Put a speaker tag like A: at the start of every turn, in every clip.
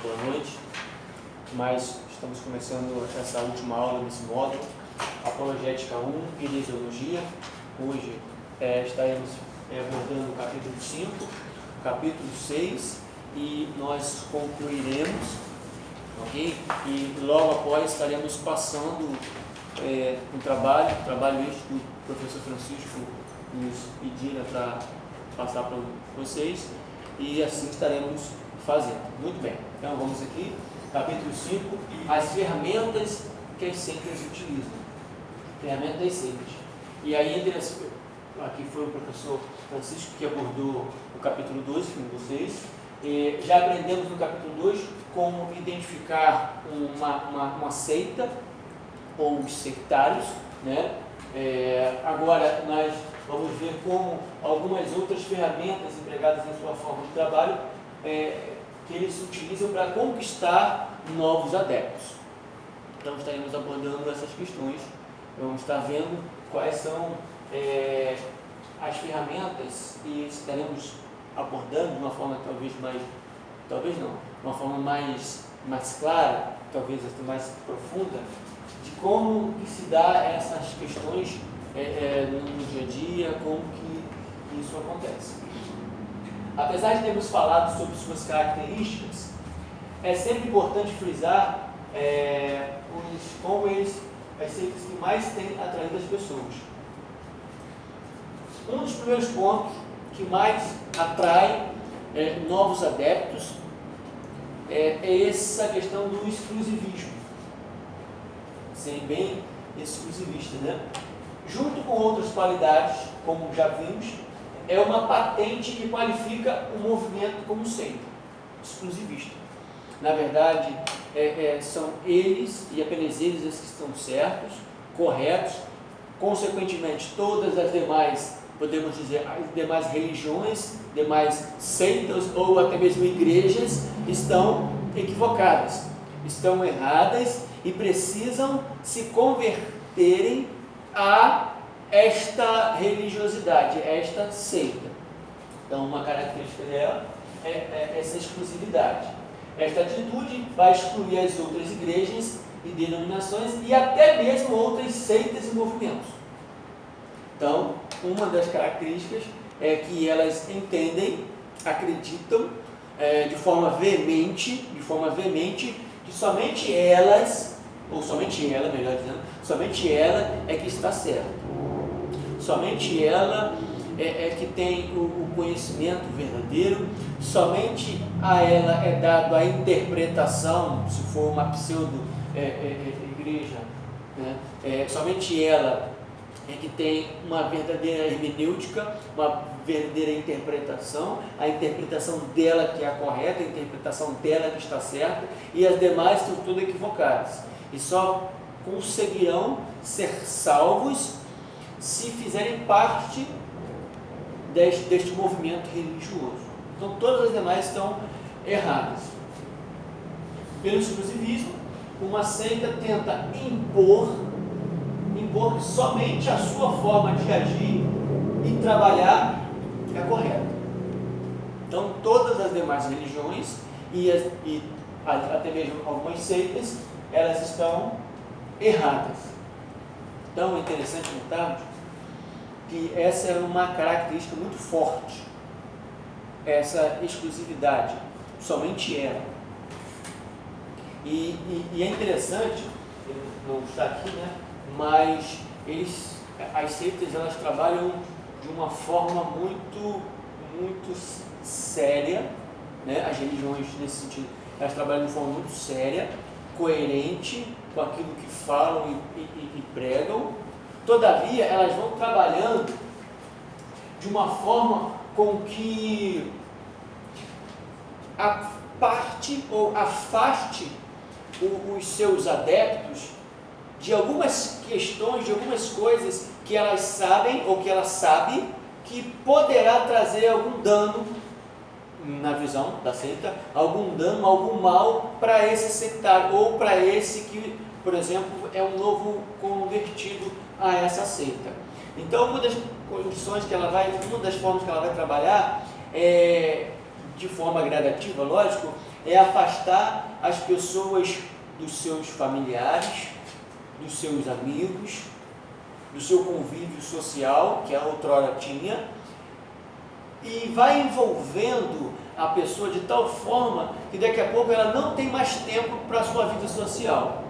A: boa noite. Mas estamos começando essa última aula desse módulo, Apologética 1, Heresiologia. Hoje estaremos abordando o capítulo 5, o capítulo 6 e nós concluiremos, ok? E logo após estaremos passando um trabalho este que o professor Francisco nos pedira para passar para vocês, e assim estaremos fazendo. Muito bem, então vamos aqui, capítulo 5, as ferramentas que as seitas utilizam. Ferramentas das seitas. E aí, aqui foi o professor Francisco que abordou o capítulo 2 com vocês. Já aprendemos no capítulo 2 como identificar uma seita ou os sectários, né? Agora nós vamos ver como algumas outras ferramentas empregadas em sua forma de trabalho que eles utilizam para conquistar novos adeptos. Então estaremos abordando essas questões, vamos estar vendo quais são as ferramentas e estaremos abordando de uma forma uma forma mais clara, talvez até mais profunda, de como que se dá essas questões no dia a dia, como que isso acontece. Apesar de termos falado sobre suas características, é sempre importante frisar as seitas que mais têm atraído as pessoas. Um dos primeiros pontos que mais atrai novos adeptos é essa questão do exclusivismo. Ser bem exclusivista, né? Junto com outras qualidades, como já vimos, é uma patente que qualifica o movimento como seita, exclusivista. Na verdade, são eles e apenas eles que estão certos, corretos. Consequentemente, todas as demais, podemos dizer, as demais religiões, demais seitas ou até mesmo igrejas estão equivocadas, estão erradas e precisam se converterem a esta religiosidade, esta seita. Então, uma característica dela é essa exclusividade. Esta atitude vai excluir as outras igrejas e denominações e até mesmo outras seitas e movimentos. Então, uma das características é que elas entendem, acreditam de forma veemente, que somente elas, ou somente ela, melhor dizendo, somente ela é que está certa. Somente ela é que tem o conhecimento verdadeiro, somente a ela é dado a interpretação, se for uma pseudo-igreja, né? Somente ela é que tem uma verdadeira hermenêutica, uma verdadeira interpretação, a interpretação dela que é a correta, a interpretação dela que está certa, e as demais estão todas equivocadas. E só conseguirão ser salvos se fizerem parte deste movimento religioso. Então todas as demais estão erradas. Pelo exclusivismo, uma seita tenta impor que somente a sua forma de agir e trabalhar é correta. Então todas as demais religiões e até mesmo algumas seitas, elas estão erradas. Então é interessante notarmos que essa é uma característica muito forte, essa exclusividade, somente ela. E é interessante, ele não está aqui, né? Mas as seitas, elas trabalham de uma forma muito séria, né? As religiões nesse sentido, elas trabalham de forma muito séria, coerente com aquilo que falam e pregam. Todavia, elas vão trabalhando de uma forma com que aparte ou afaste os seus adeptos de algumas questões, de algumas coisas que elas sabem ou que ela sabe que poderá trazer algum dano, na visão da seita, algum dano, algum mal para esse sectário ou para esse que, por exemplo, é um novo convertido a essa seita. Então, uma das formas que ela vai trabalhar de forma gradativa, lógico, é afastar as pessoas dos seus familiares, dos seus amigos, do seu convívio social, que a outrora tinha, e vai envolvendo a pessoa de tal forma que daqui a pouco ela não tem mais tempo para a sua vida social.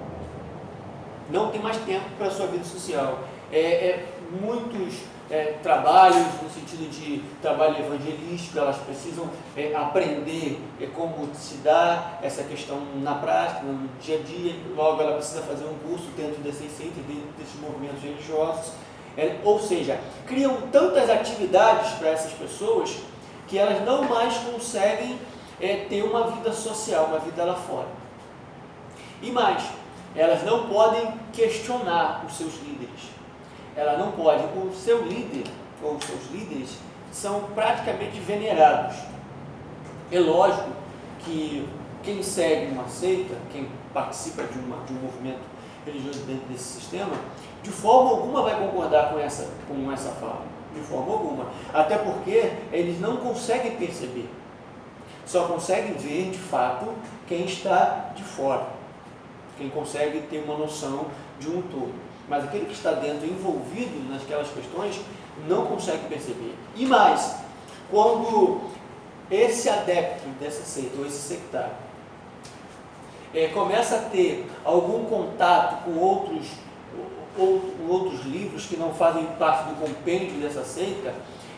A: Não tem mais tempo para a sua vida social. Muitos trabalhos, no sentido de trabalho evangelístico, elas precisam aprender como se dá essa questão na prática, no dia a dia. Logo ela precisa fazer um curso dentro desses centros, dentro desses movimentos religiosos. Ou seja, criam tantas atividades para essas pessoas que elas não mais conseguem ter uma vida social, uma vida lá fora. E mais, elas não podem questionar os seus líderes. Ela não pode. O seu líder, ou os seus líderes, são praticamente venerados. É lógico que quem segue uma seita, quem participa de um movimento religioso dentro desse sistema, de forma alguma vai concordar com essa fala. De forma alguma. Até porque eles não conseguem perceber. Só conseguem ver, de fato, quem está de fora. Quem consegue ter uma noção de um todo. Mas aquele que está dentro, envolvido naquelas questões, não consegue perceber. E mais, quando esse adepto dessa seita, ou esse sectário, começa a ter algum contato com outros livros que não fazem parte do compêndio dessa seita,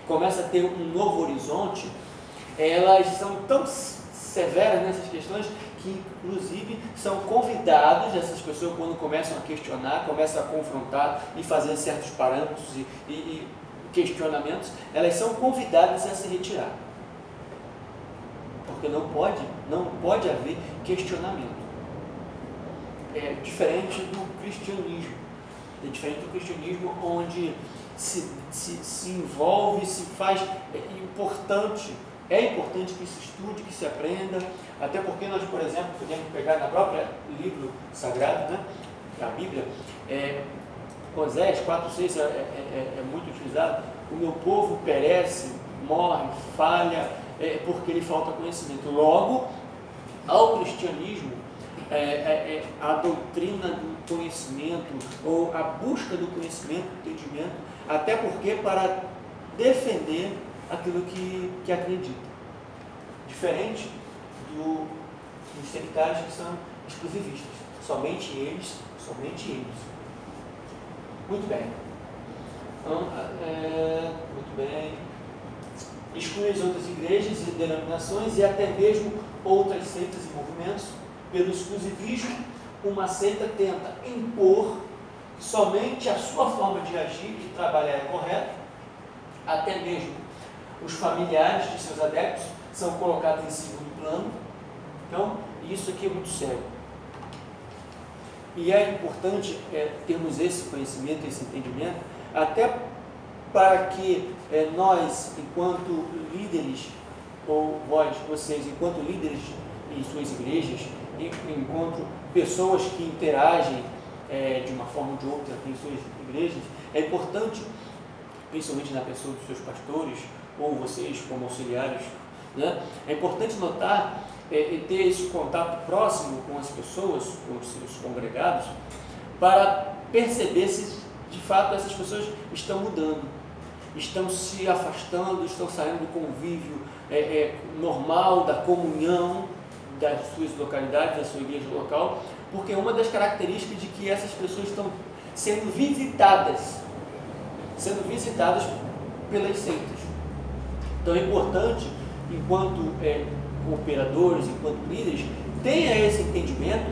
A: começa a ter um novo horizonte, elas são tão severas nessas questões que, inclusive, são convidados, essas pessoas, quando começam a questionar, começam a confrontar e fazer certos parâmetros e questionamentos, elas são convidadas a se retirar. Porque não pode haver questionamento. É diferente do cristianismo. É diferente do cristianismo, onde se envolve, se faz. É importante que se estude, que se aprenda, até porque nós, por exemplo, podemos pegar na própria livro sagrado, né, a Bíblia, Oséias 4:6 é muito utilizado. O meu povo perece, morre, falha, porque lhe falta conhecimento. Logo, ao cristianismo, a doutrina do conhecimento, ou a busca do conhecimento, do entendimento, até porque para defender aquilo que acredita. Diferente dos sectários que são exclusivistas. Somente eles. Muito bem. Então, muito bem. Exclui as outras igrejas e denominações e até mesmo outras seitas e movimentos. Pelo exclusivismo, uma seita tenta impor somente a sua forma de agir e trabalhar é correta, até mesmo os familiares de seus adeptos são colocados em segundo plano. Então, isso aqui é muito sério. E é importante termos esse conhecimento, esse entendimento, até para que nós, enquanto líderes, ou vocês, enquanto líderes em suas igrejas, enquanto pessoas que interagem de uma forma ou de outra em suas igrejas, é importante, principalmente na pessoa dos seus pastores, ou vocês como auxiliares, né? É importante notar e ter esse contato próximo com as pessoas, com os seus congregados, para perceber se de fato essas pessoas estão mudando, estão se afastando, estão saindo do convívio normal, da comunhão das suas localidades, da sua igreja local, porque uma das características de que essas pessoas estão sendo visitadas pelas seitas. Então é importante, enquanto cooperadores, enquanto líderes, tenha esse entendimento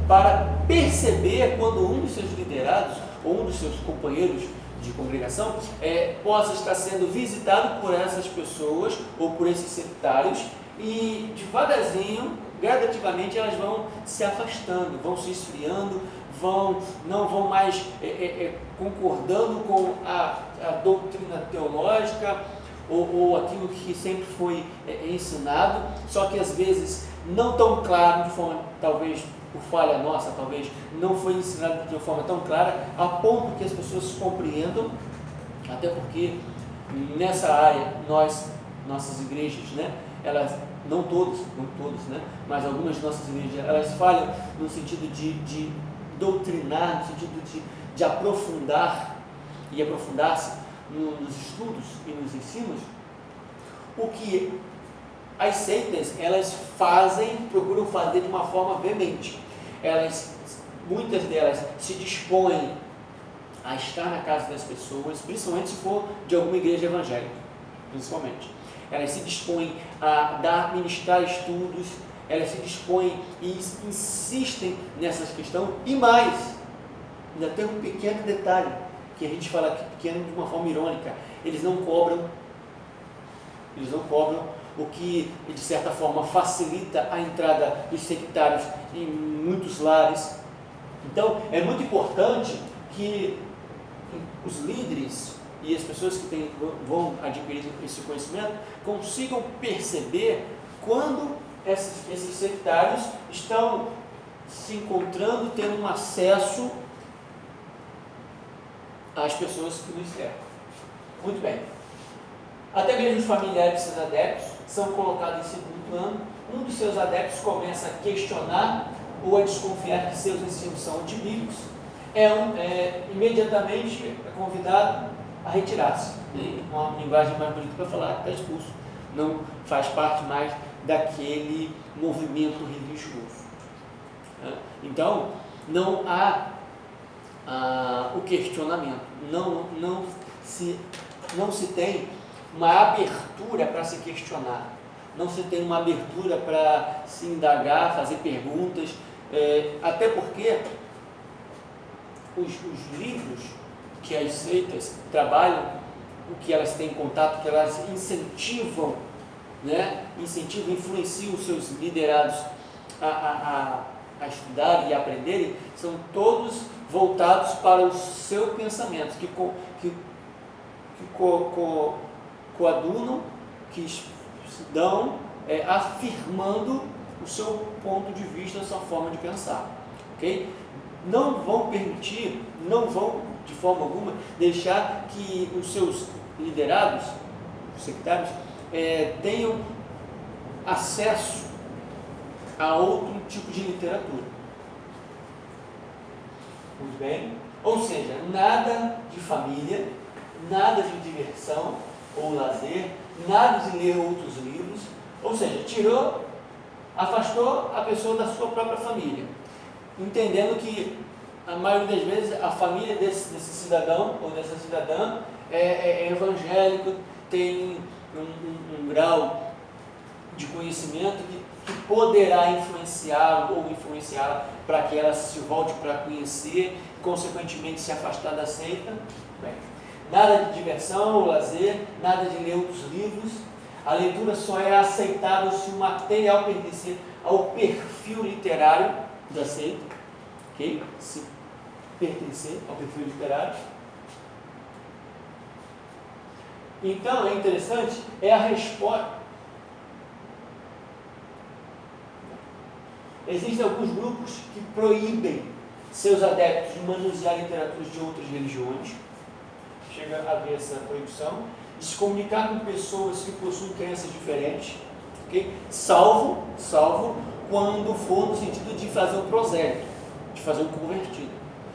A: para perceber quando um dos seus liderados ou um dos seus companheiros de congregação possa estar sendo visitado por essas pessoas ou por esses sectários e devagarzinho, gradativamente, elas vão se afastando, vão se esfriando, não vão mais concordando com a doutrina teológica ou aquilo que sempre foi ensinado, só que às vezes não tão claro, de forma, talvez por falha nossa, talvez não foi ensinado de uma forma tão clara, a ponto que as pessoas compreendam, até porque nessa área, nossas igrejas, né, elas não todos, né? Mas algumas nossas igrejas, elas falham no sentido de doutrinar, no sentido de aprofundar e aprofundar-se nos estudos e nos ensinos, o que as seitas, elas procuram fazer de uma forma veemente. Muitas delas se dispõem a estar na casa das pessoas, principalmente se for de alguma igreja evangélica, principalmente. Elas se dispõem a ministrar estudos, elas se dispõem e insistem nessas questões, e mais, ainda tem um pequeno detalhe, que a gente fala aqui pequeno de uma forma irônica, eles não cobram, o que de certa forma facilita a entrada dos sectários em muitos lares. Então é muito importante que os líderes e as pessoas que vão adquirir esse conhecimento consigam perceber quando esses sectários estão se encontrando, tendo um acesso às pessoas que nos cercam. Muito bem. Até mesmo os familiares de seus adeptos são colocados em segundo plano. Um dos seus adeptos começa a questionar ou a desconfiar que seus ensinos são antibíblicos. Imediatamente é convidado a retirar-se. Uma linguagem mais bonita para falar, está expulso. Não faz parte mais daquele movimento religioso. Então, não há o questionamento, não se tem uma abertura para se questionar, não se tem uma abertura para se indagar, fazer perguntas, até porque os livros que as seitas trabalham, o que elas têm em contato, que elas incentivam, influenciam os seus liderados a estudar e aprenderem, são todos voltados para o seu pensamento, que coadunam, que se dão afirmando o seu ponto de vista, a sua forma de pensar. Ok? Não vão permitir, não vão de forma alguma deixar que os seus liderados, os sectários, tenham acesso a outro tipo de literatura. Muito bem? Ou seja, nada de família, nada de diversão ou lazer, nada de ler outros livros, ou seja, afastou a pessoa da sua própria família, entendendo que a maioria das vezes a família desse cidadão ou dessa cidadã é evangélico, tem um grau de conhecimento que poderá influenciá-lo ou influenciá-la para que ela se volte para conhecer, consequentemente se afastar da seita. Bem, nada de diversão ou lazer, nada de ler outros livros. A leitura só é aceitável se o material pertencer ao perfil literário da seita, ok? Se pertencer ao perfil literário. Então, é interessante, a resposta. Existem alguns grupos que proíbem seus adeptos de manusear literaturas de outras religiões. Chega a haver essa proibição. De se comunicar com pessoas que possuem crenças diferentes, okay? Salvo quando for no sentido de fazer um prosélito, de fazer um convertido.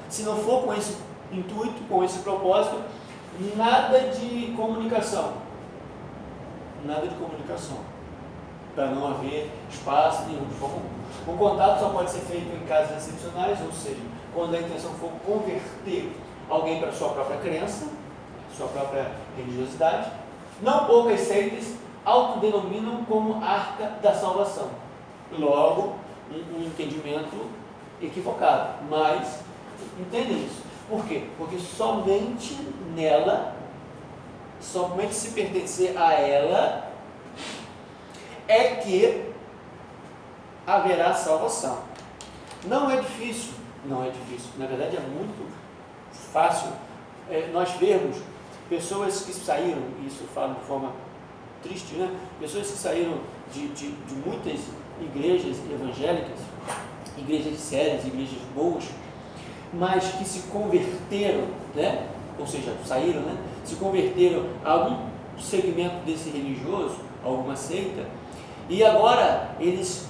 A: Se não for com esse intuito, com esse propósito, nada de comunicação, para não haver espaço nenhum. O contato só pode ser feito em casos excepcionais, ou seja, quando a intenção for converter alguém para a sua própria crença, sua própria religiosidade. Não poucas seitas autodenominam como arca da salvação. Logo, um entendimento equivocado, mas entendem isso. Por quê? Porque somente nela, somente se pertencer a ela, é que haverá salvação. Não é difícil, na verdade é muito fácil nós vermos pessoas que saíram, isso eu falo de forma triste, pessoas que saíram de muitas igrejas evangélicas, igrejas sérias, igrejas boas, mas que se converteram, ou seja, saíram, se converteram a algum segmento desse religioso, a alguma seita, E agora eles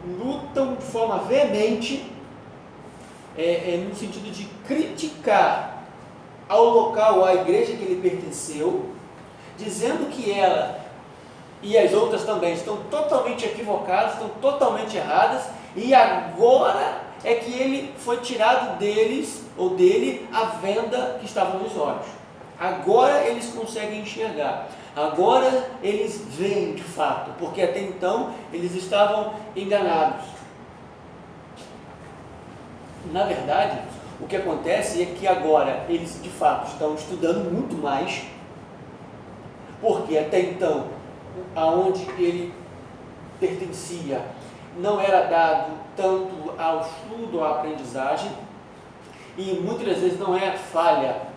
A: lutam de forma veemente, no sentido de criticar ao local, à igreja que ele pertenceu, dizendo que ela e as outras também estão totalmente equivocadas, estão totalmente erradas, e agora é que ele foi tirado deles, ou dele, a venda que estava nos olhos. Agora eles conseguem enxergar, agora eles veem de fato, porque até então eles estavam enganados. Na verdade, o que acontece é que agora eles de fato estão estudando muito mais, porque até então, aonde ele pertencia, não era dado tanto ao estudo, à aprendizagem, e muitas vezes não é falha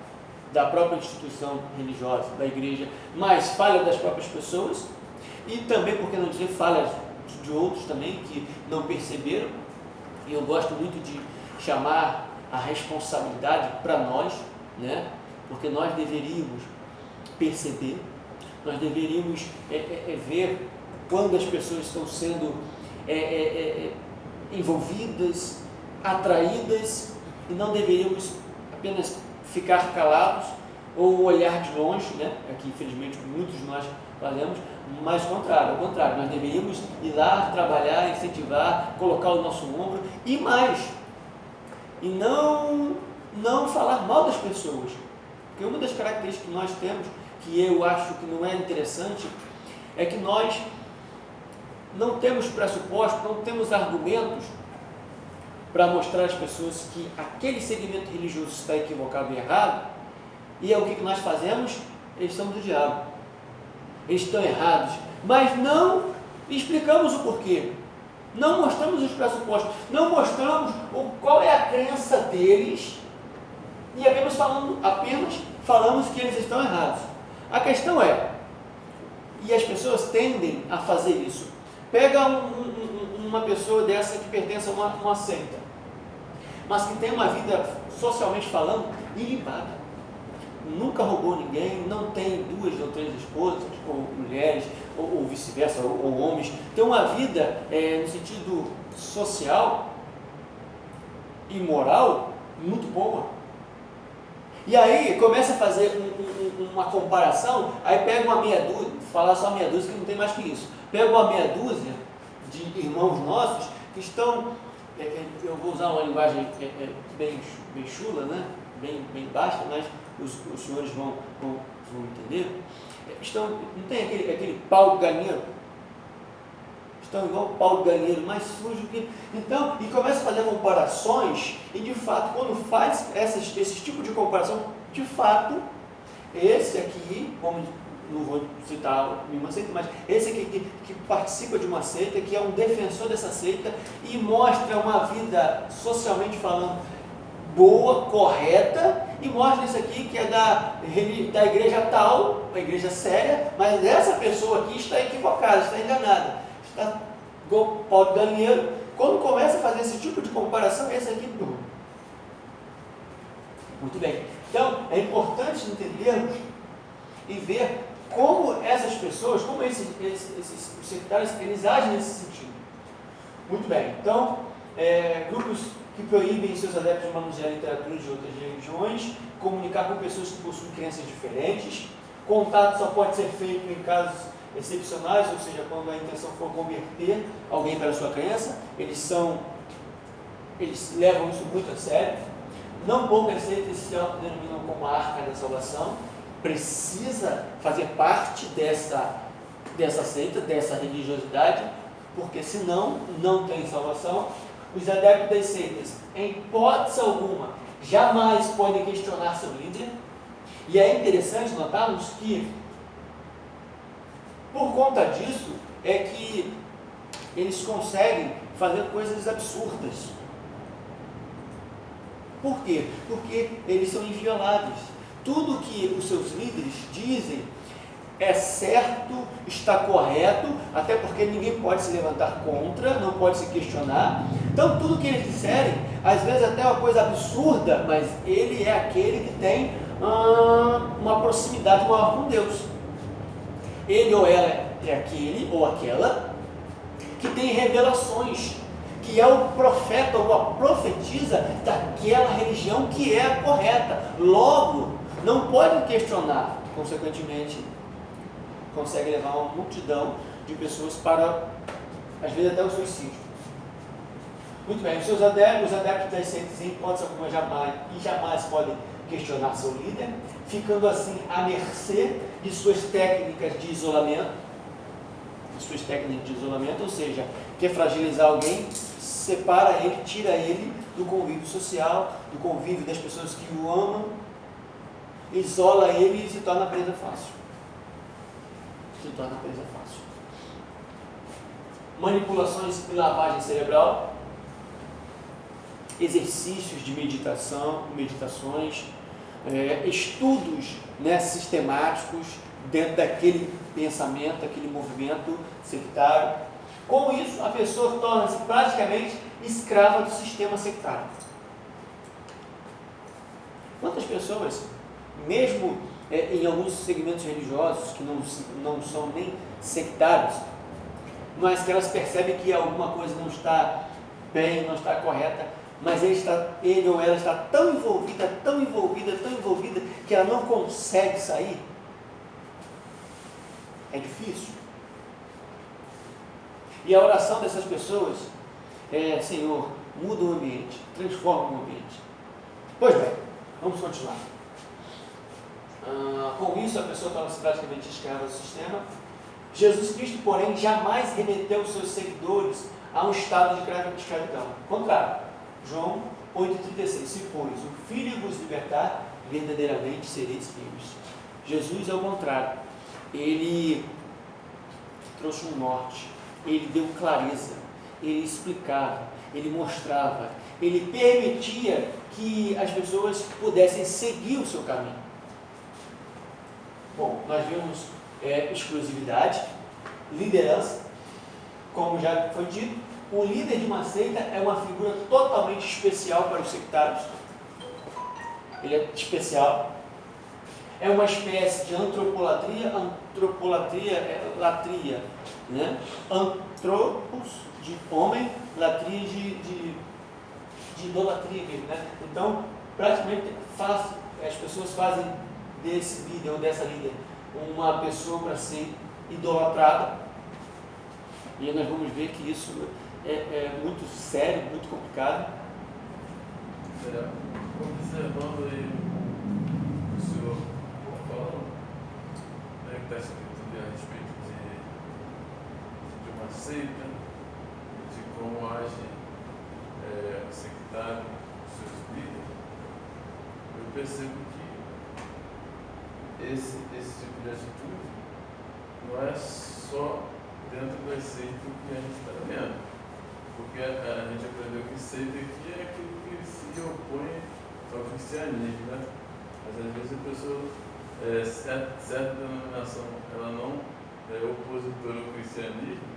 A: da própria instituição religiosa, da igreja, mas falha das próprias pessoas, e também, por que não dizer, falha de outros também, que não perceberam. E eu gosto muito de chamar a responsabilidade para nós, né? Porque nós deveríamos perceber, nós deveríamos ver quando as pessoas estão sendo envolvidas, atraídas, e não deveríamos apenas ficar calados ou olhar de longe, né? Aqui infelizmente muitos de nós fazemos, mas ao contrário, nós deveríamos ir lá, trabalhar, incentivar, colocar o nosso ombro e mais, e não falar mal das pessoas, porque uma das características que nós temos, que eu acho que não é interessante, é que nós não temos pressuposto, não temos argumentos para mostrar às pessoas que aquele segmento religioso está equivocado e errado, e é o que nós fazemos? Eles são do diabo, eles estão errados, mas não explicamos o porquê, não mostramos os pressupostos, não mostramos qual é a crença deles, e apenas falamos que eles estão errados. A questão é, e as pessoas tendem a fazer isso, pega uma pessoa dessa que pertence a uma seita, mas que tem uma vida, socialmente falando, ilibada, nunca roubou ninguém, não tem 2 ou 3 esposas, ou mulheres, ou vice-versa, ou homens, tem uma vida no sentido social e moral muito boa. E aí começa a fazer uma comparação, aí pega uma meia dúzia, falar só meia dúzia que não tem mais que isso, pega uma meia dúzia de irmãos nossos que estão, eu vou usar uma linguagem bem chula, né? bem baixa, mas os senhores vão entender, não tem aquele pau de galinheiro, estão igual o pau de galinheiro, mais sujo que... Então, e começa a fazer comparações, e de fato, quando faz esse tipo de comparação, de fato, esse aqui, não vou citar nenhuma seita, mas esse aqui que participa de uma seita, que é um defensor dessa seita, e mostra uma vida, socialmente falando, boa, correta, e mostra isso aqui que é da igreja tal, uma igreja séria, mas essa pessoa aqui está equivocada, está enganada, está igual pau de galinheiro. Quando começa a fazer esse tipo de comparação, esse aqui não. Muito bem. Então, é importante entendermos e ver como essas pessoas, como esses sectários, eles agem nesse sentido. Muito bem. Então, grupos que proíbem seus adeptos de manusear literatura de outras religiões, comunicar com pessoas que possuem crenças diferentes, contato só pode ser feito em casos excepcionais, ou seja, quando a intenção for converter alguém para a sua crença, eles levam isso muito a sério. Não poucas seitas se denominam como a arca da salvação, precisa fazer parte dessa seita, dessa religiosidade, porque senão não tem salvação. Os adeptos das seitas, em hipótese alguma, jamais podem questionar seu líder, e é interessante notarmos que, por conta disso, é que eles conseguem fazer coisas absurdas. Por quê? Porque eles são invioláveis. Tudo que os seus líderes dizem é certo, está correto, até porque ninguém pode se levantar contra, não pode se questionar. Então, tudo que eles disserem, às vezes até uma coisa absurda, mas ele é aquele que tem uma proximidade maior com Deus. Ele ou ela é aquele ou aquela que tem revelações, que é o profeta ou a profetisa daquela religião que é a correta. Logo, não pode questionar, consequentemente, consegue levar uma multidão de pessoas para, às vezes, até o suicídio. Muito bem, os adeptos das seitas, em hipótese alguma, jamais podem questionar seu líder, ficando assim à mercê de suas técnicas de isolamento, ou seja, quer fragilizar alguém, separa ele, tira ele do convívio social, do convívio das pessoas que o amam, isola ele e se torna presa fácil. Manipulações e lavagem cerebral, exercícios de meditações, estudos, né, sistemáticos dentro daquele pensamento, aquele movimento sectário. Com isso, a pessoa torna-se praticamente escrava do sistema sectário. Quantas pessoas, mesmo em alguns segmentos religiosos que não são nem sectários, mas que elas percebem que alguma coisa não está bem, não está correta, mas ele ou ela está tão envolvida, que ela não consegue sair? É difícil. E a oração dessas pessoas é: Senhor, muda o ambiente, transforma o ambiente. Pois bem, vamos continuar. Com isso, a pessoa torna-se praticamente escrava do sistema. Jesus Cristo, porém, jamais remeteu os seus seguidores a um estado de escravidão. Ao contrário, João 8,36: se, pois, o Filho vos libertar, verdadeiramente sereis livres. Jesus, ao contrário, ele trouxe um norte, ele deu clareza, ele explicava, ele mostrava, ele permitia que as pessoas pudessem seguir o seu caminho. Bom, nós vimos exclusividade, liderança. Como já foi dito, o líder de uma seita é uma figura totalmente especial para os sectários. Ele é especial. É uma espécie de antropolatria é latria, né? Antropos, de homem, latria de idolatria, né? Então, praticamente, as pessoas fazem desse líder ou dessa líder uma pessoa para ser idolatrada, e nós vamos ver que isso é muito sério, muito complicado.
B: Observando aí o senhor falando, que está escrito ali a respeito de uma seita, de como age o sectário, os seus líderes, eu percebo que esse tipo de atitude não é só dentro das seitas que a gente está vendo, porque a gente aprendeu que seita aqui é aquilo que se opõe ao cristianismo, né? Mas às vezes a pessoa, certa denominação, ela não é opositora ao cristianismo,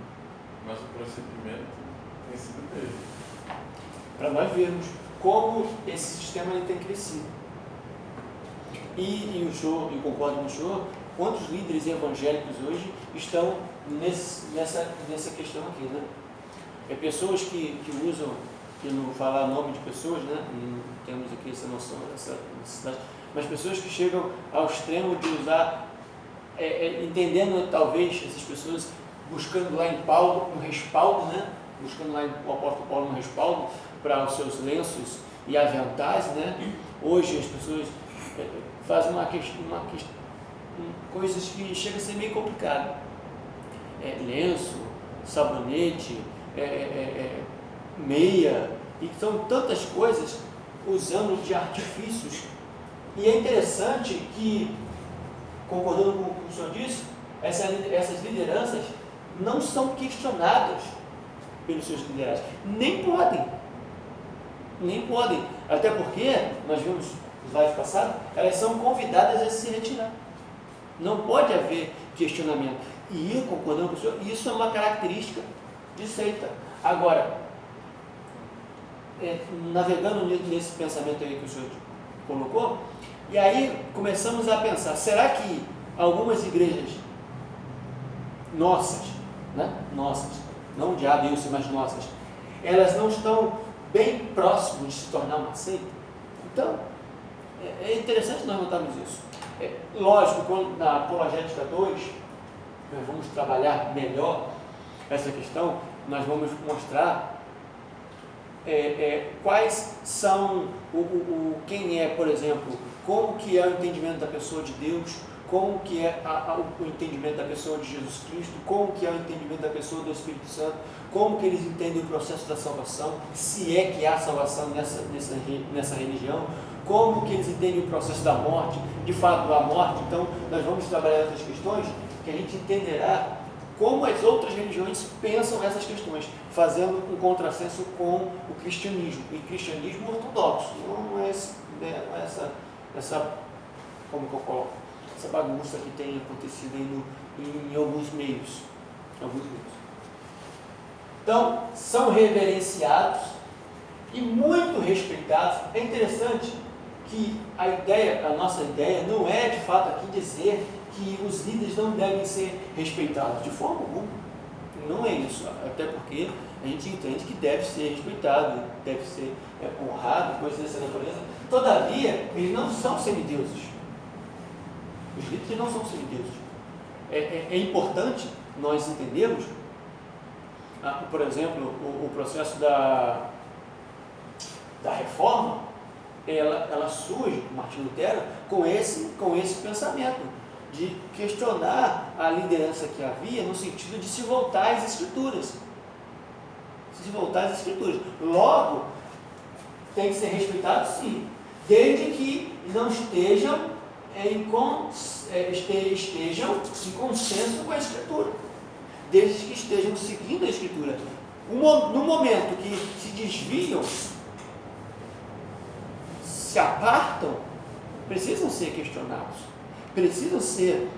B: mas o procedimento tem sido o mesmo.
A: Para nós vermos como esse sistema ele tem crescido. E o senhor, eu concordo com o senhor, quantos líderes evangélicos hoje estão nessa questão aqui, né? Pessoas que usam, que não falar nome de pessoas, né? Não temos aqui essa noção, essa necessidade, mas pessoas que chegam ao extremo de usar, entendendo talvez essas pessoas buscando lá em Paulo um respaldo, né? Buscando lá o apóstolo Paulo um respaldo para os seus lenços e aventais, né? Hoje as pessoas fazem coisas que chegam a ser meio complicado. Lenço, sabonete, meia, e são tantas coisas usando de artifícios. E é interessante que, concordando com o que o senhor disse, essas lideranças não são questionadas pelos seus liderados, nem podem, até porque, nós vimos no slide passado, elas são convidadas a se retirar. Não pode haver questionamento. E, concordando com o senhor, isso é uma característica de seita. Agora, navegando nesse pensamento aí que o senhor colocou, e aí começamos a pensar, será que algumas igrejas nossas, não o diabo e eu, mas nossas, elas não estão bem próximas de se tornar uma seita? Então, é interessante nós notarmos isso. Lógico, quando na Apologética 2, nós vamos trabalhar melhor essa questão, nós vamos mostrar quais são, quem é, por exemplo, como que é o entendimento da pessoa de Deus, como que é o entendimento da pessoa de Jesus Cristo, como que é o entendimento da pessoa do Espírito Santo, como que eles entendem o processo da salvação, se é que há salvação nessa religião, como que eles entendem o processo da morte, de fato da morte. Então nós vamos trabalhar essas questões que a gente entenderá como as outras religiões pensam essas questões, fazendo um contrassenso com o cristianismo, e cristianismo ortodoxo, não é essa como que eu coloco, essa bagunça que tem acontecido aí em alguns meios. Então, são reverenciados e muito respeitados. É interessante que a nossa ideia não é de fato aqui dizer que os líderes não devem ser respeitados, de forma alguma. Não é isso, até porque a gente entende que deve ser respeitado, deve ser honrado, coisas dessa natureza. Todavia, eles não são semideuses. Os líderes não são semideuses. É importante nós entendermos, por exemplo, o processo da reforma, ela surge, Martinho Lutero, com esse pensamento de questionar a liderança que havia no sentido de se voltar às Escrituras. Logo, tem que ser respeitado, sim, desde que não estejam em consenso com a Escritura, desde que estejam seguindo a Escritura. No momento que se desviam, se apartam, precisam ser questionados, precisam ser,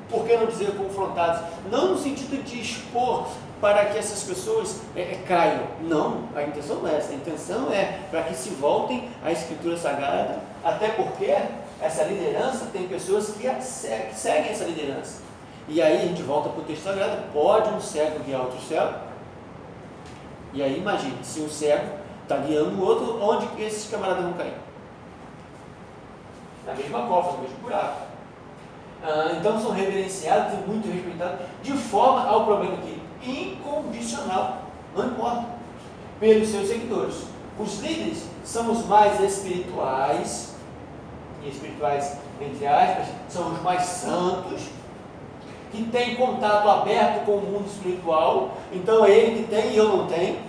A: por que não dizer, confrontados, não no sentido de expor para que essas pessoas caiam, não, a intenção não é essa, a intenção é para que se voltem à Escritura Sagrada, até porque essa liderança tem pessoas que seguem essa liderança, e aí a gente volta para o texto sagrado, pode um cego guiar outro cego? E aí imagine, se um cego está guiando o outro, onde que esses camaradas vão cair? Na mesma cova, no mesmo buraco. Então são reverenciados e muito respeitados, de forma, ao problema aqui, incondicional, não importa, pelos seus seguidores. Os líderes são os mais espirituais, e espirituais entre aspas, são os mais santos, que têm contato aberto com o mundo espiritual. Então é ele que tem e eu não tenho.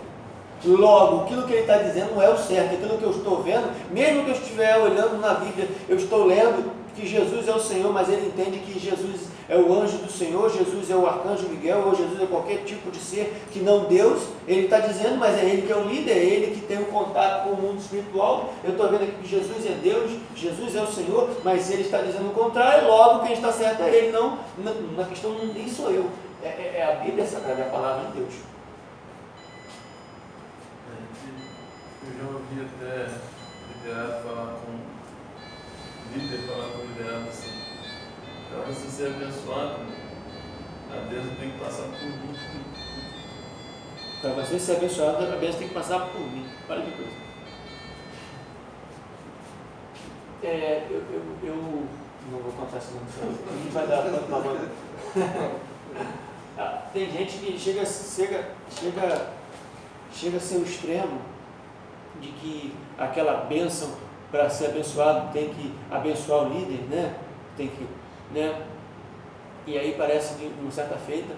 A: Logo, aquilo que ele está dizendo não é o certo, aquilo que eu estou vendo, mesmo que eu estiver olhando na Bíblia, eu estou lendo que Jesus é o Senhor, mas ele entende que Jesus é o anjo do Senhor, Jesus é o arcanjo Miguel, ou Jesus é qualquer tipo de ser que não Deus. Ele está dizendo, mas é ele que é o líder, é ele que tem o contato com o mundo espiritual. Eu estou vendo aqui que Jesus é Deus, Jesus é o Senhor, mas ele está dizendo o contrário. Logo quem está certo é ele, não, na questão nem sou eu, é a Bíblia Sagrada, é a palavra de Deus.
B: Eu já ouvi até liderado falar com líder, falar com liderado assim, para você ser abençoado, a bênção tem que passar por mim.
A: Para você ser abençoado, a bênção tem que passar por mim. Olha que coisa. Eu não vou contar isso não vai dar tanto tamanho. Tem gente que chega a ser o extremo de que aquela bênção, para ser abençoado, tem que abençoar o líder, né? Tem que, né? E aí parece que, uma certa feita,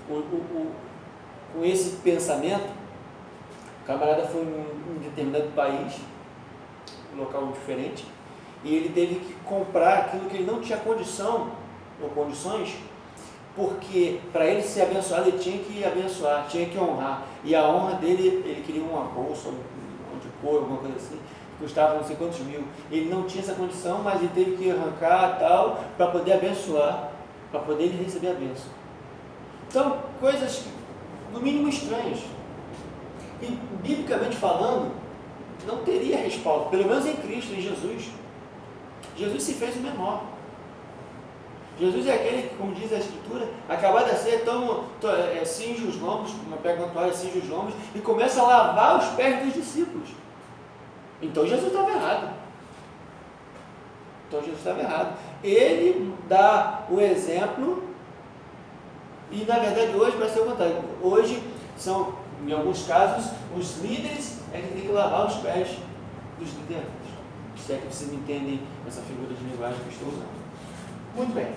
A: com esse pensamento, o camarada foi em um determinado país, um local diferente, e ele teve que comprar aquilo que ele não tinha condição ou condições, porque para ele ser abençoado, ele tinha que abençoar, tinha que honrar. E a honra dele, ele queria uma bolsa, de couro, alguma coisa assim, que custava não sei quantos mil. Ele não tinha essa condição, mas ele teve que arrancar tal, para poder abençoar, para poder ele receber a bênção. Então, coisas no mínimo estranhas. E, biblicamente falando, não teria respaldo, pelo menos em Cristo, em Jesus. Jesus se fez o menor. Jesus é aquele que, como diz a Escritura, acabado a ser, cinge os lombos, pega uma toalha, cinge os lombos e começa a lavar os pés dos discípulos. Então Jesus estava errado. Ele dá o exemplo e, na verdade, hoje vai ser o contrário. Hoje são, em alguns casos, os líderes que têm que lavar os pés dos lideranças. Se é que vocês entendem essa figura de linguagem que eu estou usando. Muito bem.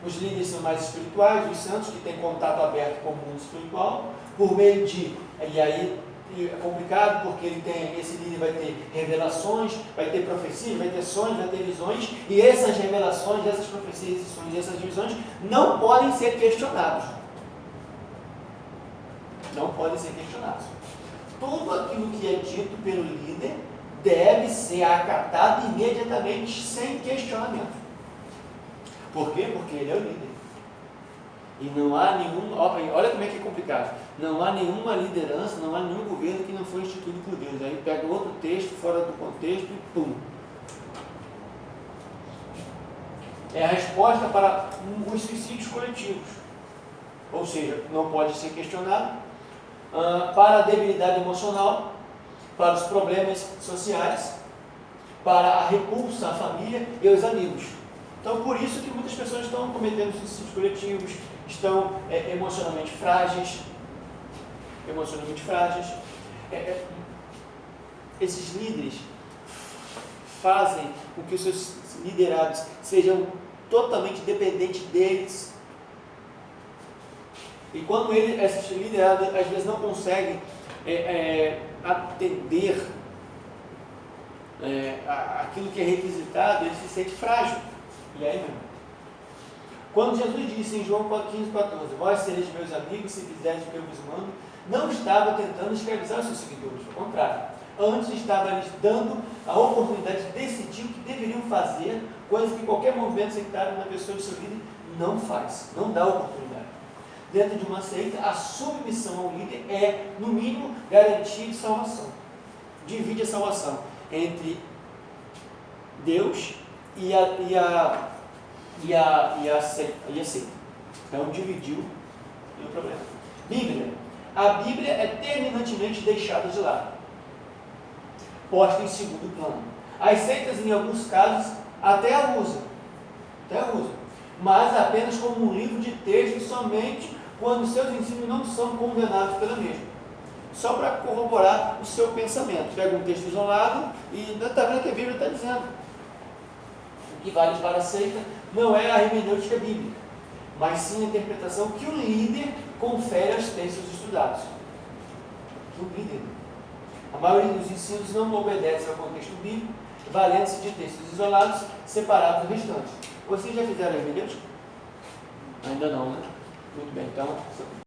A: Os líderes são mais espirituais, os santos que têm contato aberto com o mundo espiritual, por meio de, e aí é complicado porque esse líder vai ter revelações, vai ter profecias, vai ter sonhos, vai ter visões, e essas revelações, essas profecias, esses sonhos, essas visões não podem ser questionados. Não podem ser questionados. Tudo aquilo que é dito pelo líder deve ser acatado imediatamente, sem questionamento. Por quê? Porque ele é o líder. E não há nenhum, olha como é que é complicado, não há nenhuma liderança, não há nenhum governo que não foi instituído por Deus. Aí pega outro texto fora do contexto e pum. É a resposta para os suicídios coletivos. Ou seja, não pode ser questionado, para a debilidade emocional, para os problemas sociais, para a repulsa à família e aos amigos. Então, por isso que muitas pessoas estão cometendo suicídios coletivos, estão emocionalmente frágeis. Esses líderes fazem com que os seus liderados sejam totalmente dependentes deles. E quando esses liderados às vezes não conseguem atender aquilo que é requisitado, ele se sente frágil. E aí, meu irmão? Quando Jesus disse em João 15,14, vós sereis meus amigos se fizerdes o que eu vos mando, não estava tentando escravizar os seus seguidores, ao contrário. Antes estava lhes dando a oportunidade de decidir o que deveriam fazer, coisa que qualquer movimento sectário na pessoa de seu líder não faz, não dá oportunidade. Dentro de uma seita, a submissão ao líder é, no mínimo, garantia de salvação. Divide a salvação entre Deus e a seita. Então, dividiu o problema. Bíblia. A Bíblia é terminantemente deixada de lado, posta em segundo plano. As seitas, em alguns casos, até a usam, mas apenas como um livro de texto, somente quando seus ensinos não são condenados pela mesma. Só para corroborar o seu pensamento. Pega um texto isolado e está vendo o que a Bíblia está dizendo. O que vale para a seita não é a hermenêutica bíblica, mas sim a interpretação que o líder confere aos textos estudados. A maioria dos ensinos não obedece ao contexto bíblico, valendo-se de textos isolados, separados do restante. Vocês já fizeram a hermenêutica? Ainda não, né? Muito bem, então...